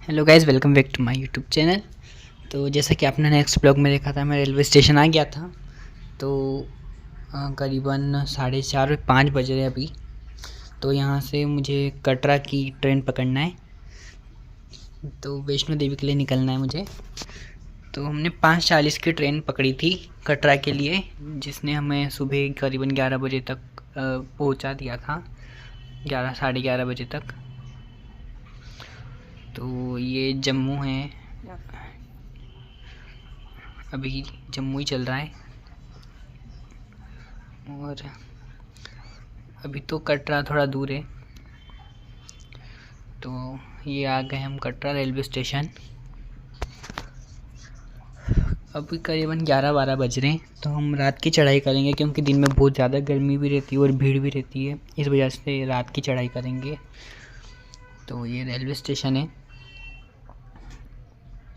Hello guys, welcome back to my YouTube channel. तो जैसा कि आपने नेक्स्ट ब्लॉग में देखा था, मैं रेलवे स्टेशन आ गया था। तो करीबन 4:30-5 बज रहे अभी। तो यहाँ से मुझे कटरा की ट्रेन पकड़ना है, तो वैष्णो देवी के लिए निकलना है मुझे। तो हमने 5:40 की ट्रेन पकड़ी थी कटरा के लिए, जिसने हमें सुबह करीबन 11 बजे तक पहुँचा दिया था, 11 साढ़े 11 बजे तक। तो ये जम्मू है, अभी जम्मू ही चल रहा है। और अभी तो कटरा थोड़ा दूर है। तो ये आ गए हम कटरा रेलवे स्टेशन। अभी करीबन 11-12 बज रहे हैं। तो हम रात की चढ़ाई करेंगे, क्योंकि दिन में बहुत ज़्यादा गर्मी भी रहती है और भीड़ भी रहती है, इस वजह से रात की चढ़ाई करेंगे। तो ये रेलवे स्टेशन है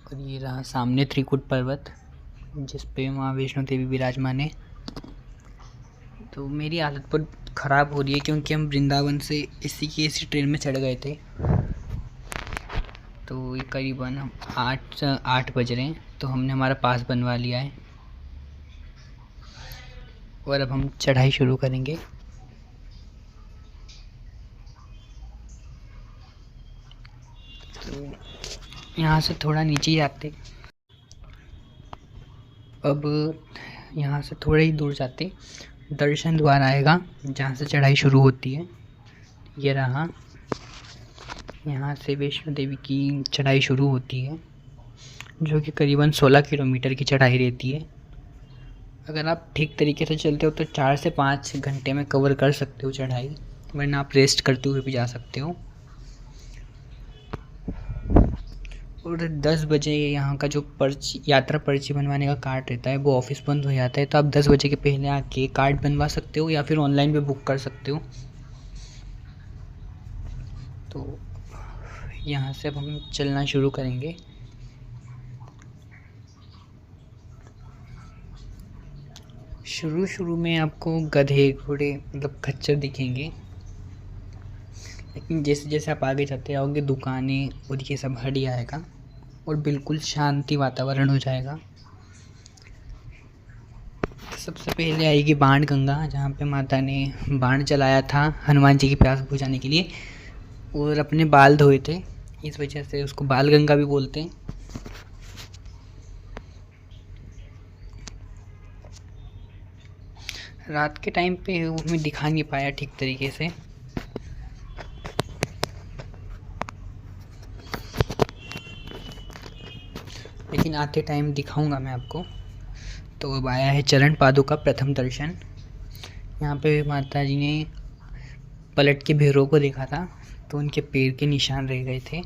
और ये रहा सामने त्रिकुट पर्वत, जिस पे माँ वैष्णो देवी विराजमान है। तो मेरी हालत बहुत ख़राब हो रही है, क्योंकि हम वृंदावन से इसी ट्रेन में चढ़ गए थे। तो ये करीबन हम 8 बज रहे हैं। तो हमने हमारा पास बनवा लिया है और अब हम चढ़ाई शुरू करेंगे। तो यहाँ से थोड़ा नीचे ही आते, अब यहाँ से थोड़ा ही दूर जाते दर्शन द्वार आएगा, जहाँ से चढ़ाई शुरू होती है। ये रहा, यहाँ से वैष्णो देवी की चढ़ाई शुरू होती है, जो कि करीबन 16 किलोमीटर की चढ़ाई रहती है। अगर आप ठीक तरीके से चलते हो तो 4 से 5 घंटे में कवर कर सकते हो चढ़ाई, वरना आप रेस्ट करते हुए भी जा सकते हो। और 10 बजे यहाँ का जो यात्रा पर्ची बनवाने का कार्ड रहता है, वो ऑफिस बंद हो जाता है। तो आप 10 बजे के पहले आके कार्ड बनवा सकते हो, या फिर ऑनलाइन भी बुक कर सकते हो। तो यहाँ से अब हम चलना शुरू करेंगे। शुरू में आपको गधे, घोड़े, मतलब खच्चर दिखेंगे, लेकिन जैसे जैसे आप आगे जाते आओगे, दुकानें और ये सब हट जाएगा और बिल्कुल शांति वातावरण हो जाएगा। सबसे पहले आएगी बाण गंगा, जहाँ पे माता ने बाण चलाया था हनुमान जी की प्यास बुझाने के लिए, और अपने बाल धोए थे, इस वजह से उसको बाल गंगा भी बोलते हैं। रात के टाइम पे मैं दिखा नहीं पाया ठीक तरीके से, लेकिन आते टाइम दिखाऊंगा मैं आपको। तो अब आया है चरण पादुका प्रथम दर्शन। यहाँ पे माता जी ने पलट के भैरव को देखा था, तो उनके पैर के निशान रह गए थे।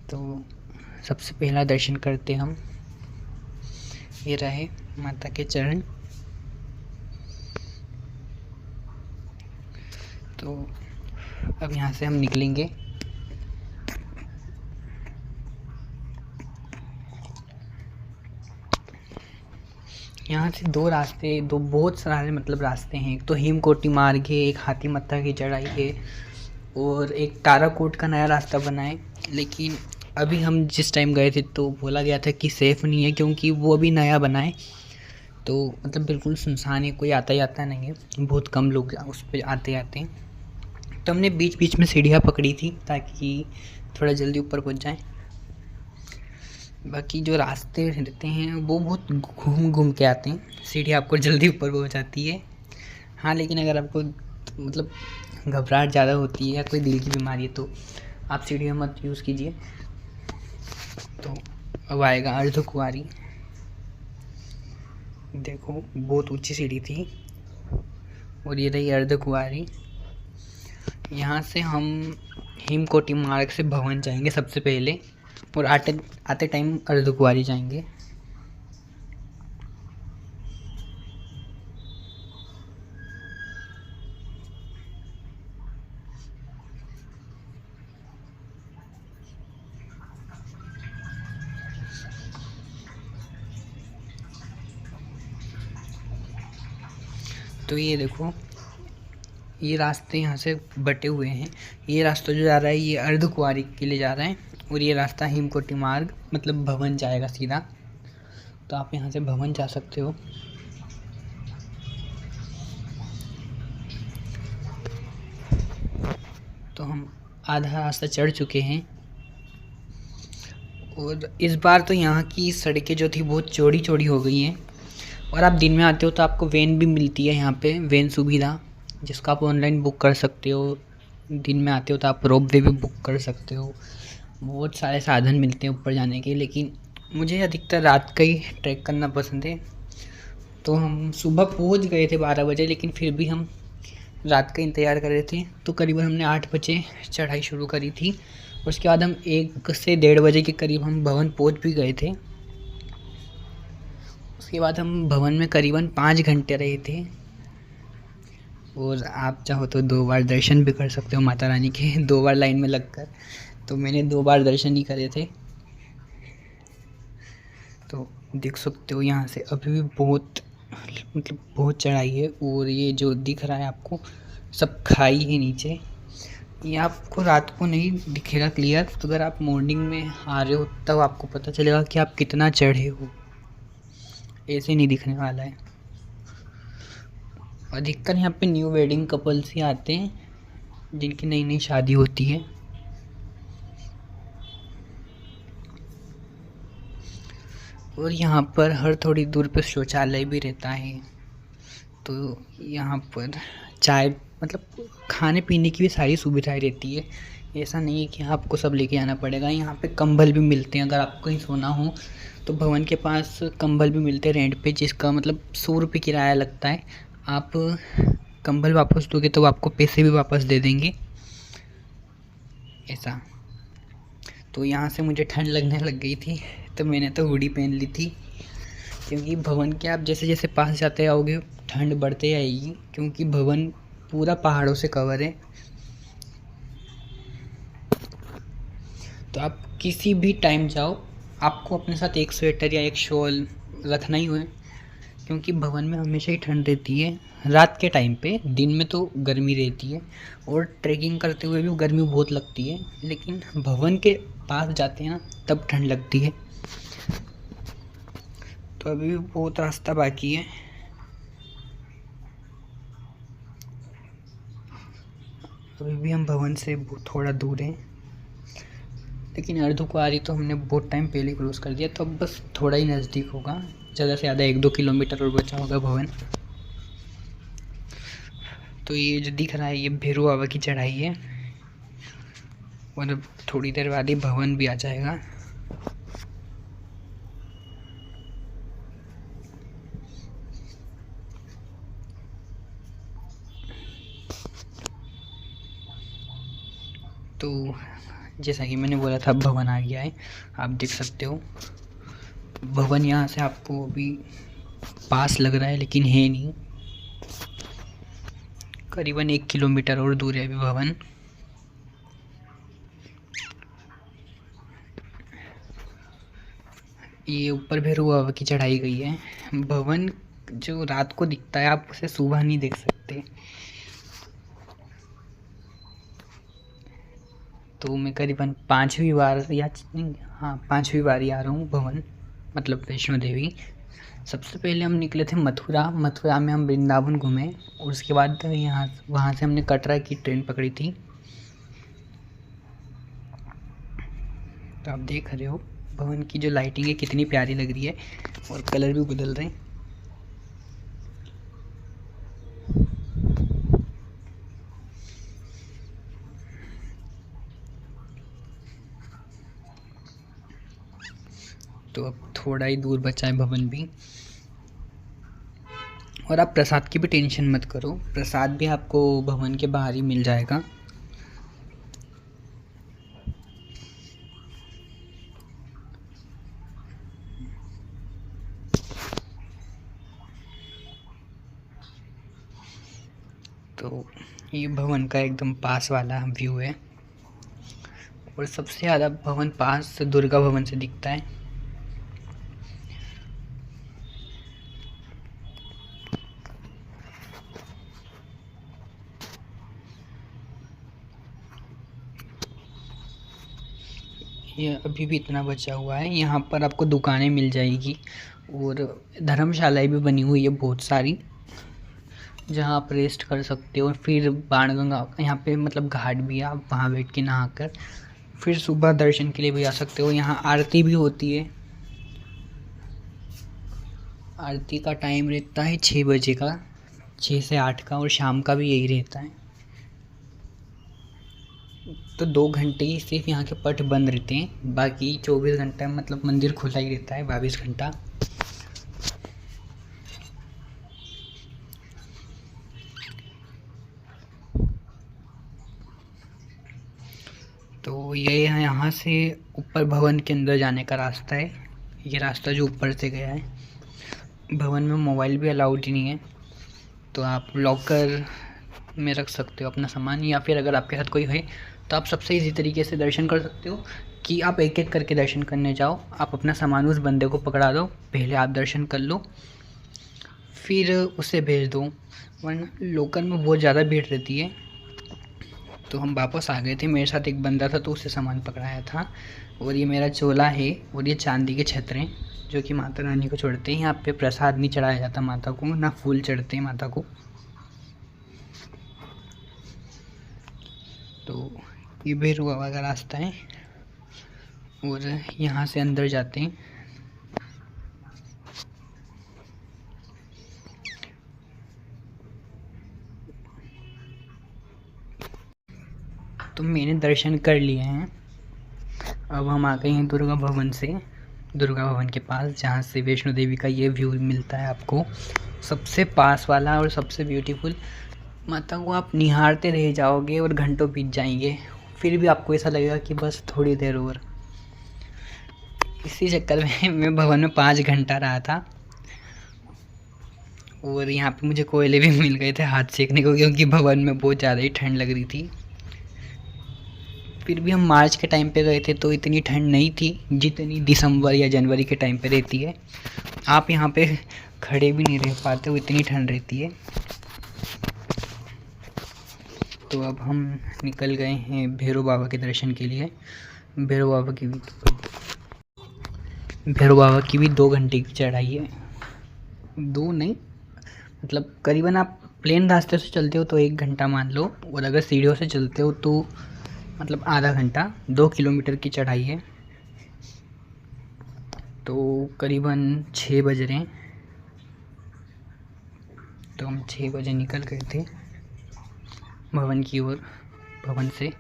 तो सबसे पहला दर्शन करते हम, ये रहे माता के चरण। तो अब यहाँ से हम निकलेंगे। यहाँ से दो बहुत सारे मतलब रास्ते हैं। एक तो हेमकोटी मार्ग है, एक हाथी मत्था की चढ़ाई है, और एक ताराकोट का नया रास्ता बना है। लेकिन अभी हम जिस टाइम गए थे तो बोला गया था कि सेफ़ नहीं है, क्योंकि वो अभी नया बना है। तो मतलब बिल्कुल सुनसान है, कोई आता जाता नहीं है, बहुत कम लोग उस पर आते हैं। तो हमने बीच बीच में सीढ़ियाँ पकड़ी थी, ताकि थोड़ा जल्दी ऊपर पहुँच जाएँ। बाकी जो रास्ते रहते हैं वो बहुत घूम के आते हैं, सीढ़ी आपको जल्दी ऊपर पहुँचाती है। हाँ, लेकिन अगर आपको मतलब घबराहट ज़्यादा होती है या कोई दिल की बीमारी है, तो आप सीढ़ियाँ मत यूज़ कीजिए। तो अब आएगा अर्धकुंवारी। देखो, बहुत ऊंची सीढ़ी थी, और ये रही अर्धकुंवारी। यहाँ से हम हेमकोटी मार्ग से भवन जाएंगे सबसे पहले, और आते टाइम अर्धकुंवारी जाएंगे। तो ये देखो, ये रास्ते यहाँ से बटे हुए हैं। ये रास्ता जो जा रहा है, ये अर्धकुंवारी के लिए जा रहा है, और ये रास्ता हिमकोटी मार्ग मतलब भवन जाएगा सीधा, तो आप यहाँ से भवन जा सकते हो। तो हम आधा रास्ता चढ़ चुके हैं और इस बार तो यहाँ की सड़कें जो थी बहुत चौड़ी चौड़ी हो गई हैं। और आप दिन में आते हो तो आपको वैन भी मिलती है यहाँ पे, वैन सुविधा, जिसका आप ऑनलाइन बुक कर सकते हो। दिन में आते हो तो आप रोपवे भी बुक कर सकते हो। बहुत सारे साधन मिलते हैं ऊपर जाने के, लेकिन मुझे अधिकतर रात का ही ट्रैक करना पसंद है। तो हम सुबह पहुँच गए थे 12 बजे, लेकिन फिर भी हम रात का इंतज़ार कर रहे थे। तो करीबन हमने 8 बजे चढ़ाई शुरू करी थी। उसके बाद हम 1 से 1:30 बजे के करीब हम भवन पहुँच भी गए थे। उसके बाद हम भवन में करीबन 5 घंटे रहे थे। और आप चाहो तो 2 बार दर्शन भी कर सकते हो माता रानी के, 2 बार लाइन में लगकर। तो मैंने 2 बार दर्शन ही करे थे। तो देख सकते हो यहाँ से अभी भी बहुत मतलब बहुत चढ़ाई है। और ये जो दिख रहा है आपको सब खाई है नीचे। ये आपको रात को नहीं दिखेगा क्लियर, तो अगर आप मॉर्निंग में आ रहे हो तब आपको पता चलेगा कि आप कितना चढ़े हो। ऐसे नहीं दिखने वाला है। अधिकतर यहाँ पे न्यू वेडिंग कपल्स ही आते हैं जिनकी नई नई शादी होती है। और यहाँ पर हर थोड़ी दूर पे शौचालय भी रहता है। तो यहाँ पर चाय मतलब खाने पीने की भी सारी सुविधाएं रहती है। ऐसा नहीं है कि आपको सब लेके आना पड़ेगा। यहाँ पे कंबल भी मिलते हैं, अगर आपको कहीं सोना हो तो भवन के पास कंबल भी मिलते हैं रेंट पे, जिसका मतलब 100 रुपये किराया लगता है। आप कंबल वापस दोगे तो आपको पैसे भी वापस दे देंगे, ऐसा। तो यहाँ से मुझे ठंड लगने लग गई थी, तो मैंने तो हुडी पहन ली थी, क्योंकि भवन के आप जैसे जैसे पास जाते आओगे ठंड बढ़ते आएगी, क्योंकि भवन पूरा पहाड़ों से कवर है। तो आप किसी भी टाइम जाओ, आपको अपने साथ एक स्वेटर या एक शॉल रखना ही है, क्योंकि भवन में हमेशा ही ठंड रहती है रात के टाइम पे। दिन में तो गर्मी रहती है और ट्रैकिंग करते हुए भी गर्मी बहुत लगती है, लेकिन भवन के पास जाते हैं ना तब ठंड लगती है। तो अभी भी बहुत रास्ता बाकी है। अभी भी हम भवन से थोड़ा दूर हैं, लेकिन अर्धकुंवारी तो हमने बहुत टाइम पहले क्रॉस कर दिया, तो अब बस थोड़ा ही नज़दीक होगा। ज़्यादा से ज़्यादा 1-2 किलोमीटर और बचा होगा भवन। तो ये जो दिख रहा है ये भैरू बाबा की चढ़ाई है, और अब थोड़ी देर बाद ही भवन भी आ जाएगा। तो जैसा कि मैंने बोला था भवन आ गया है, आप देख सकते हो। भवन यहाँ से आपको अभी पास लग रहा है, लेकिन है नहीं। करीबन 1 किलोमीटर और दूर है अभी भवन। ये ऊपर भैरू बाबा की चढ़ाई गई है। भवन जो रात को दिखता है आप उसे सुबह नहीं देख सकते। तो मैं करीबन 5वीं बार या हाँ 5वीं बार ही आ रहा हूँ भवन, मतलब वैष्णो देवी। सबसे पहले हम निकले थे मथुरा में हम वृंदावन घूमे, और उसके बाद वहाँ से हमने कटरा की ट्रेन पकड़ी थी। तो आप देख रहे हो भवन की जो लाइटिंग है कितनी प्यारी लग रही है, और कलर भी बदल रहे हैं। तो अब थोड़ा ही दूर बचा है भवन भी। और आप प्रसाद की भी टेंशन मत करो, प्रसाद भी आपको भवन के बाहर ही मिल जाएगा। तो ये भवन का एकदम पास वाला व्यू है, और सबसे ज़्यादा भवन पास दुर्गा भवन से दिखता है। ये अभी भी इतना बचा हुआ है। यहाँ पर आपको दुकानें मिल जाएगी और धर्मशालाएँ भी बनी हुई है बहुत सारी, जहाँ आप रेस्ट कर सकते हो। और फिर बाणगंगा यहाँ पे मतलब घाट भी है, आप वहाँ बैठ के नहाकर फिर सुबह दर्शन के लिए भी आ सकते हो। यहाँ आरती भी होती है। आरती का टाइम रहता है 6 बजे का, 6 से 8 का, और शाम का भी यही रहता है। तो 2 घंटे ही सिर्फ यहाँ के पट बंद रहते हैं, बाकी 24 घंटा मतलब मंदिर खुला ही रहता है, 22 घंटा। तो ये है यहाँ से ऊपर भवन के अंदर जाने का रास्ता है। ये रास्ता जो ऊपर से गया है। भवन में मोबाइल भी अलाउड ही नहीं है, तो आप लॉकर में रख सकते हो अपना सामान, या फिर अगर आपके साथ कोई है तो आप सबसे इजी तरीके से दर्शन कर सकते हो कि आप एक एक करके दर्शन करने जाओ। आप अपना सामान उस बंदे को पकड़ा दो, पहले आप दर्शन कर लो, फिर उसे भेज दो, वरना लोकल में बहुत ज़्यादा भीड़ रहती है। तो हम वापस आ गए थे, मेरे साथ एक बंदा था तो उससे सामान पकड़ाया था। और ये मेरा चोला है, और ये चांदी के छत्र हैं जो कि माता रानी को चढ़ते हैं। यहाँ पे प्रसाद नहीं चढ़ाया जाता माता को, ना फूल चढ़ते हैं माता को। तो ये भैरव बाबा का रास्ता है, और यहाँ से अंदर जाते हैं। तो मैंने दर्शन कर लिए हैं। अब हम आ गए हैं दुर्गा भवन से, दुर्गा भवन के पास, जहाँ से वैष्णो देवी का ये व्यू मिलता है आपको, सबसे पास वाला और सबसे ब्यूटीफुल। माता को आप निहारते रह जाओगे और घंटों बीत जाएंगे, फिर भी आपको ऐसा लगेगा कि बस थोड़ी देर और। इसी चक्कर में मैं भवन में 5 घंटा रहा था, और यहाँ पे मुझे कोयले भी मिल गए थे हाथ सेकने को, क्योंकि भवन में बहुत ज़्यादा ही ठंड लग रही थी। फिर भी हम मार्च के टाइम पे गए थे तो इतनी ठंड नहीं थी जितनी दिसंबर या जनवरी के टाइम पे रहती है। आप यहाँ पे खड़े भी नहीं रह पाते, वो इतनी ठंड रहती है। तो अब हम निकल गए हैं भैरव बाबा के दर्शन के लिए। भैरव बाबा की भी 2 घंटे की चढ़ाई है। 2 नहीं, मतलब करीबन आप प्लेन रास्ते से चलते हो तो 1 घंटा मान लो, और अगर सीढ़ियों से चलते हो तो मतलब आधा घंटा। 2 किलोमीटर की चढ़ाई है। तो करीबन 6 बज रहे हैं, तो हम 6 बजे निकल गए थे भवन की ओर, भवन से।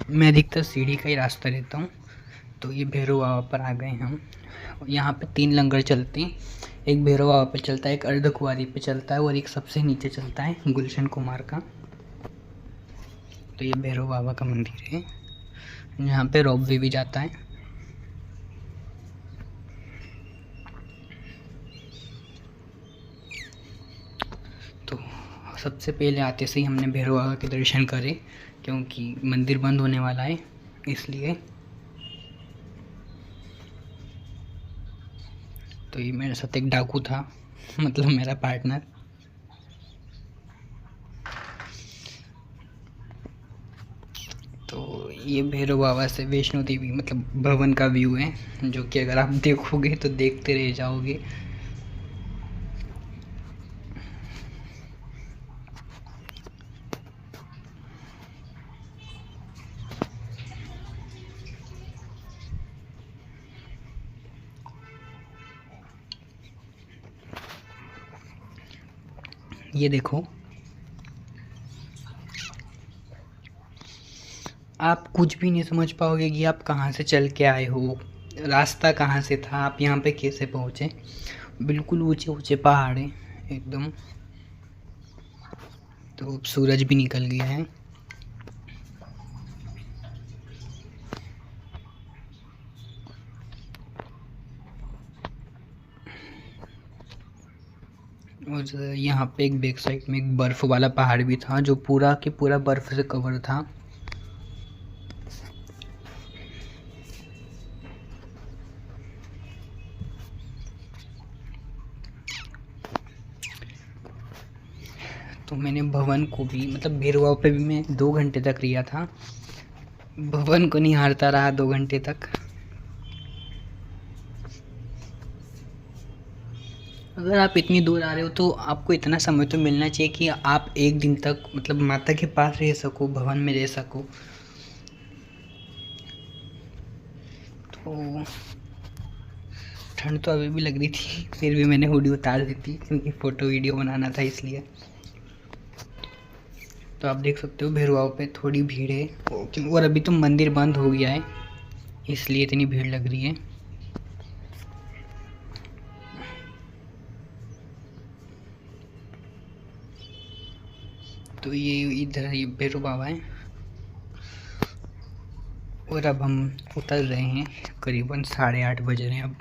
मैं अधिकतर सीढ़ी का ही रास्ता लेता हूँ। तो ये भैरव बाबा पर आ गए हम। यहाँ पे 3 लंगर चलते हैं, एक भैरव बाबा पे चलता है, एक अर्धकुंवारी पे चलता है, और एक सबसे नीचे चलता है गुलशन कुमार का। तो ये भैरव बाबा का मंदिर है, यहाँ पे रोपवे भी जाता है। तो सबसे पहले आते से ही हमने भैरव बाबा के दर्शन करे, क्योंकि मंदिर बंद होने वाला है इसलिए। तो ये मेरे साथ एक डाकू था, मतलब मेरा पार्टनर। तो ये भैरव बाबा से वैष्णो देवी मतलब भवन का व्यू है, जो कि अगर आप देखोगे तो देखते रह जाओगे। ये देखो, आप कुछ भी नहीं समझ पाओगे कि आप कहाँ से चल के आए हो, रास्ता कहाँ से था, आप यहाँ पे कैसे पहुँचे। बिल्कुल ऊंचे ऊंचे पहाड़ हैं एकदम। तो सूरज भी निकल गया है। और यहाँ पे एक बैक साइड में एक बर्फ़ वाला पहाड़ भी था, जो पूरा के पूरा बर्फ़ से कवर था। तो मैंने भवन को भी मतलब भैरवाव पे भी मैं 2 घंटे तक रिया था, भवन को नहीं हारता रहा 2 घंटे तक। अगर आप इतनी दूर आ रहे हो तो आपको इतना समय तो मिलना चाहिए कि आप एक दिन तक मतलब माता के पास रह सको, भवन में रह सको। तो ठंड तो अभी भी लग रही थी, फिर भी मैंने हुडी उतार दी थी क्योंकि फ़ोटो वीडियो बनाना था इसलिए। तो आप देख सकते हो भैरवाव पे थोड़ी भीड़ है, और अभी तो मंदिर बंद हो गया है इसलिए इतनी भीड़ लग रही है। तो ये इधर ये भैरव बाबा है, और अब हम उतर रहे हैं, करीबन 8:30 बज रहे हैं अब।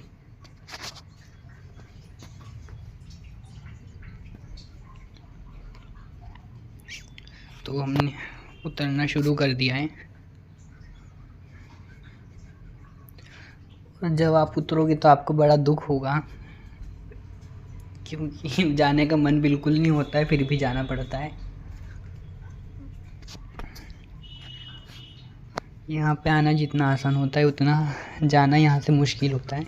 तो हमने उतरना शुरू कर दिया है, और जब आप उतरोगे तो आपको बड़ा दुख होगा क्योंकि जाने का मन बिल्कुल नहीं होता है, फिर भी जाना पड़ता है। यहाँ पे आना जितना आसान होता है उतना जाना यहाँ से मुश्किल होता है।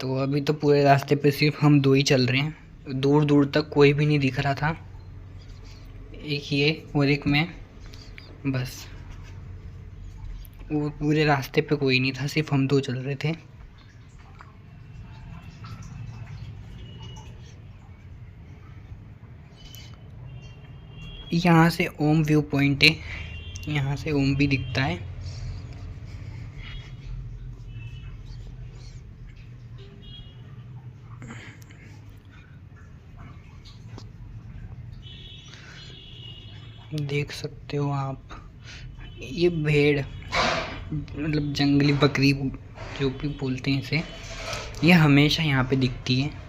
तो अभी तो पूरे रास्ते पे सिर्फ हम 2 ही चल रहे हैं, दूर दूर तक कोई भी नहीं दिख रहा था, एक ये और एक मैं, बस वो पूरे रास्ते पे कोई नहीं था, सिर्फ हम 2 चल रहे थे। यहाँ से ओम व्यू पॉइंट है, यहाँ से ओम भी दिखता है। देख सकते हो आप, ये भेड़ मतलब जंगली बकरी जो भी बोलते हैं इसे, ये हमेशा यहाँ पे दिखती है।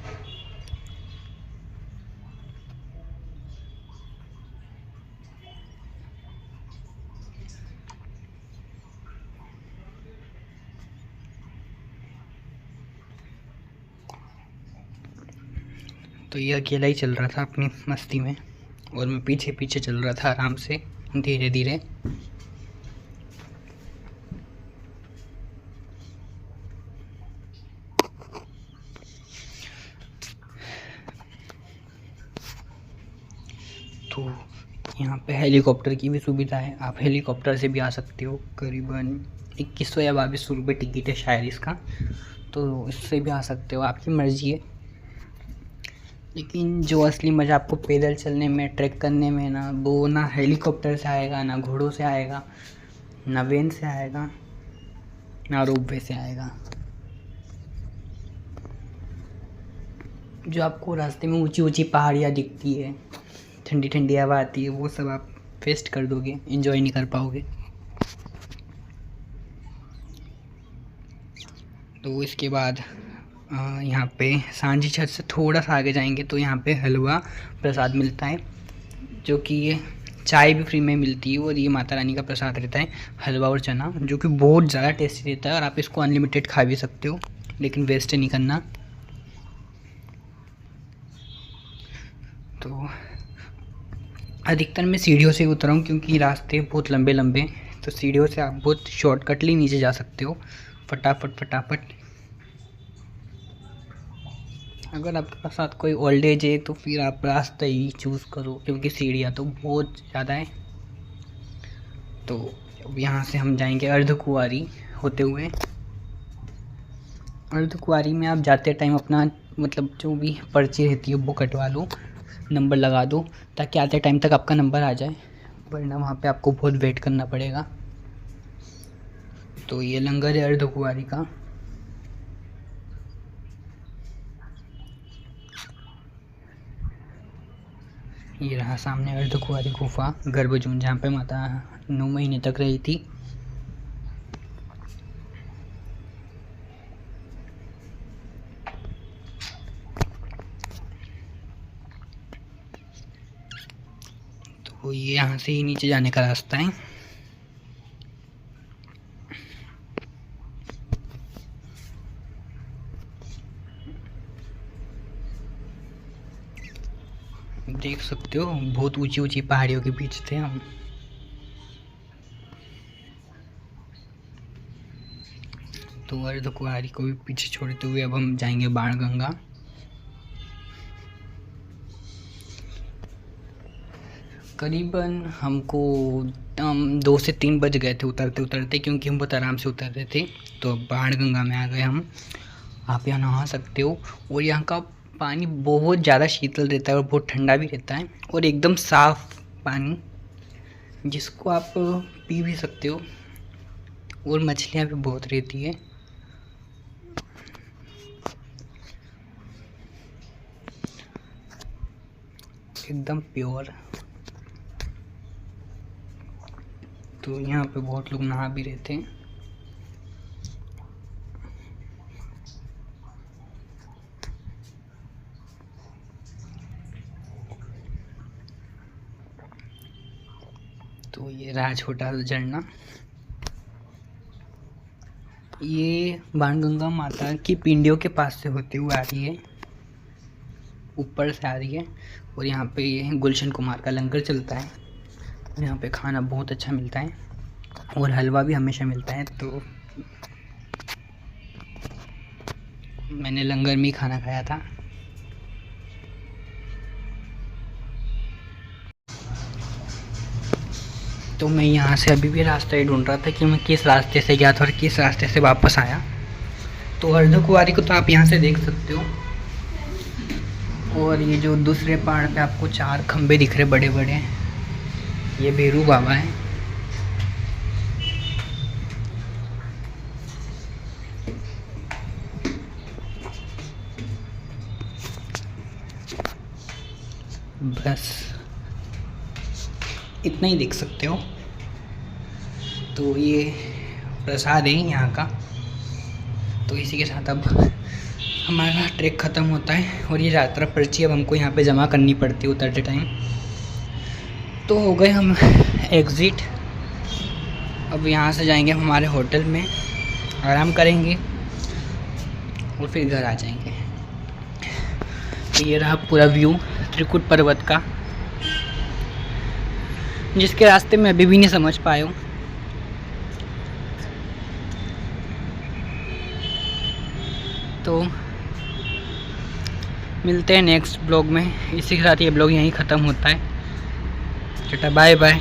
तो ये अकेला ही चल रहा था अपनी मस्ती में, और मैं पीछे पीछे चल रहा था आराम से धीरे धीरे। तो यहाँ पे हेलीकॉप्टर की भी सुविधा है, आप हेलीकॉप्टर से भी आ सकते हो। करीबन 2100 या 2200 रुपये टिकट है शायद इसका, तो इससे भी आ सकते हो, आपकी मर्ज़ी है। लेकिन जो असली मज़ा आपको पैदल चलने में, ट्रैक करने में ना, वो ना हेलीकॉप्टर से आएगा, ना घोड़ों से आएगा, ना वैन से आएगा, ना रोपवे से आएगा। जो आपको रास्ते में ऊंची ऊंची पहाड़ियाँ दिखती है, ठंडी ठंडी हवा आती है, वो सब आप वेस्ट कर दोगे, एंजॉय नहीं कर पाओगे। तो इसके बाद यहाँ पे सांझी छत से थोड़ा सा आगे जाएंगे तो यहाँ पे हलवा प्रसाद मिलता है, जो कि ये चाय भी फ्री में मिलती है, और ये माता रानी का प्रसाद रहता है, हलवा और चना, जो कि बहुत ज़्यादा टेस्टी रहता है, और आप इसको अनलिमिटेड खा भी सकते हो, लेकिन वेस्ट नहीं करना। तो अधिकतर मैं सीढ़ियों से उतरा हूँ क्योंकि रास्ते बहुत लंबे लंबे, तो सीढ़ियों से आप बहुत शॉर्टकटली नीचे जा सकते हो, फटाफट फटाफट। अगर आपके साथ कोई ओल्ड एज है तो फिर आप रास्ता ही चूज़ करो, क्योंकि सीढ़ियाँ तो बहुत ज़्यादा है। तो यहाँ से हम जाएंगे अर्धकुंवारी होते हुए। अर्धकुंवारी में आप जाते टाइम अपना मतलब जो भी पर्ची रहती है वो कटवा लो, नंबर लगा दो, ताकि आते टाइम तक आपका नंबर आ जाए, वरना वहाँ पे आपको बहुत वेट करना पड़ेगा। तो ये लंगर है अर्धकुंवारी का। ये रहा सामने अर्धकुंवारी गुफा, गर्भजून, जहाँ पे माता 9 महीने तक रही थी। तो ये यहाँ से ही नीचे जाने का रास्ता है। देख सकते हो बहुत ऊंची ऊंची पहाड़ियों के बीच थे हम। तो अर्धकुंवारी को भी पीछे छोड़ते हुए अब हम जाएंगे बाणगंगा। करीबन हमको 2 से 3 बज गए थे उतरते उतरते, क्योंकि हम बहुत आराम से उतर रहे थे। तो बाणगंगा में आ गए हम। आप यहाँ नहा सकते हो और यहाँ का पानी बहुत ज़्यादा शीतल रहता है और बहुत ठंडा भी रहता है और एकदम साफ़ पानी, जिसको आप पी भी सकते हो। और मछलियाँ भी बहुत रहती है। एकदम प्योर। तो यहाँ पे बहुत लोग नहा भी रहते हैं। तो ये रहा छोटा सा झरना। ये बाणगंगा माता की पिंडियों के पास से होते हुए आ रही है, ऊपर से आ रही है। और यहाँ पे ये गुलशन कुमार का लंगर चलता है। यहाँ पे खाना बहुत अच्छा मिलता है और हलवा भी हमेशा मिलता है। तो मैंने लंगर में ही खाना खाया था। तो मैं यहाँ से अभी भी रास्ता ही ढूंढ रहा था कि मैं किस रास्ते से गया था और किस रास्ते से वापस आया। तो अर्धकुंवारी को तो आप यहाँ से देख सकते हो। और ये जो दूसरे पहाड़ पे आपको 4 खंबे दिख रहे बड़े बड़े, ये भैरू बाबा है। बस इतना ही देख सकते हो। तो ये प्रसाद है यहाँ का। तो इसी के साथ अब हमारा ट्रैक ख़त्म होता है और ये यात्रा पर्ची अब हमको यहाँ पे जमा करनी पड़ती है उतरते टाइम। तो हो गए हम एग्ज़िट। अब यहाँ से जाएंगे हम हमारे होटल में, आराम करेंगे और फिर घर आ जाएंगे। तो ये रहा पूरा व्यू त्रिकुट पर्वत का, जिसके रास्ते में अभी भी नहीं समझ पाया हूँ। तो मिलते हैं नेक्स्ट ब्लॉग में। इसी के साथ ये ब्लॉग यहीं ख़त्म होता है। Tata bye bye.